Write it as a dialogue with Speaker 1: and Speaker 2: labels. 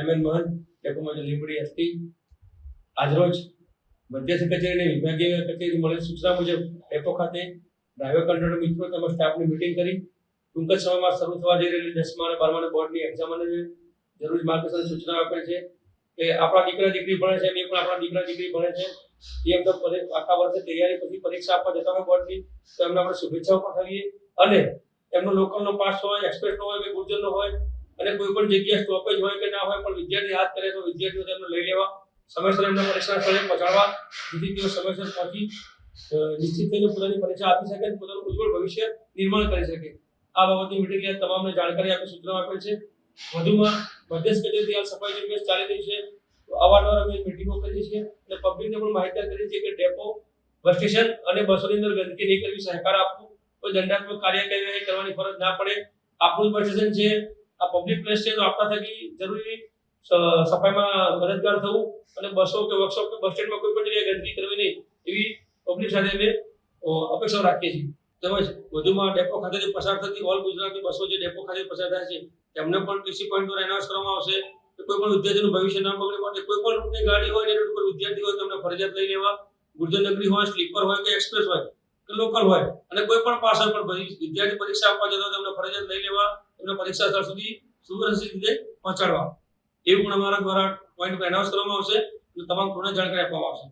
Speaker 1: MN મહંત, depot manager Limbdi ST. આજરોજ મધ્યસ્થ કચેરીની વિભાગીય કચેરી મળેલ સૂચના મુજબ ડેપો ખાતે ડ્રાઈવર કંડક્ટર મિત્રો તેમજ સ્ટાફની મિટિંગ કરી ટૂંક જ સમયમાં શરૂ થવા જઈ રહેલી 10મા અને 12મા બોર્ડની એક્ઝામ અને જરૂરી માર્ગદર્શન સૂચના આપેલ છે કે આપણા દીકરા દીકરી ભણે છે એ પણ આપણા દીકરા દીકરી ભણે છે એ એમનો આખા વર્ષે તૈયારી પછી પરીક્ષા આપવા જતા હોય બોર્ડની તો એમને આપણે શુભેચ્છાઓ પાઠવીએ અને એમનો લોકલનો પાસ હોય, એક્સપ્રેસનો હોય કે ગુર્જરનો હોય અને કોઈ પણ જગ્યાએ સ્ટોપેજ હોય કે ના હોય પણ વિદ્યાર્થી હાથ કરે તો વિદ્યાર્થીઓ તેમને લઈ લેવા, સમયસર એમના પરીક્ષા સ્થળે પહોંચાડવા જેથી તેઓ સમયસર પહોંચી નિશ્ચિત થઈને પોતાની પરીક્ષા આપી શકે અને પોતાનું ઉજ્જવળ ભવિષ્ય નિર્માણ કરી શકે. આ બાબતની મિટિંગમાં તમામને જાણકારી આપી સૂચના આપેલ છે. વધુમાં મધ્યસ્થ કચેરીથી હાલ સફાઈ ઝુંબેશ ચાલી રહી છે તો અવારનવાર અમે મિટિંગો કરીએ છીએ અને પબ્લિકને પણ માહિતગાર કરીએ છીએ કે ડેપો, બસ સ્ટેશન અને બસોની અંદર ગંદકી નહીં કરવી, સહકાર આપવો, કોઈ દંડાત્મક કાર્યવાહી કરવાની ફરજ ના પડે. આપણું બસ સ્ટેશન છે, આ પબ્લિક પ્લેસ છે તો આપણા થકી જરૂરી સફાઈમાં મદદગાર થવું અને બસો કે વર્કશોપ કે બસ સ્ટેન્ડમાં કોઈ પણ જગ્યાએ ગંદકી કરવી નહીં એવી પબ્લિક સાથે અમે અપેક્ષા રાખીએ છીએ. તેમજ વધુમાં ડેપો ખાતેથી પસાર થતી ઓલ ગુજરાતની બસો જે ડેપો ખાતે પસાર થાય છે તેમને પણ ટીસી પોઈન્ટ દ્વારા એનાઉન્સ કરવામાં આવશે કે કોઈ પણ વિદ્યાર્થીનું ભવિષ્ય ના બગડે માટે કોઈ પણ રૂટની ગાડી હોય ને રૂટ પર વિદ્યાર્થી હોય તેમને ફરજિયાત લઈ લેવા. ગુર્જરનગરી હોય, સ્લીપર હોય કે એક્સપ્રેસ હોય કે લોકલ હોય અને કોઈ પણ પાસ હોય પણ વિદ્યાર્થી પરીક્ષા આપવા જતા તેમને ફરજિયાત લઈ લેવા, એમને પરીક્ષા સ્થળ સુધી સુરક્ષિત રીતે પહોંચાડવા એવું પણ અમારા દ્વારા પોઈન્ટ પર એનાઉન્સ કરવામાં આવશે અને તમામ પૂર્ણ જાણકારી આપવામાં આવશે.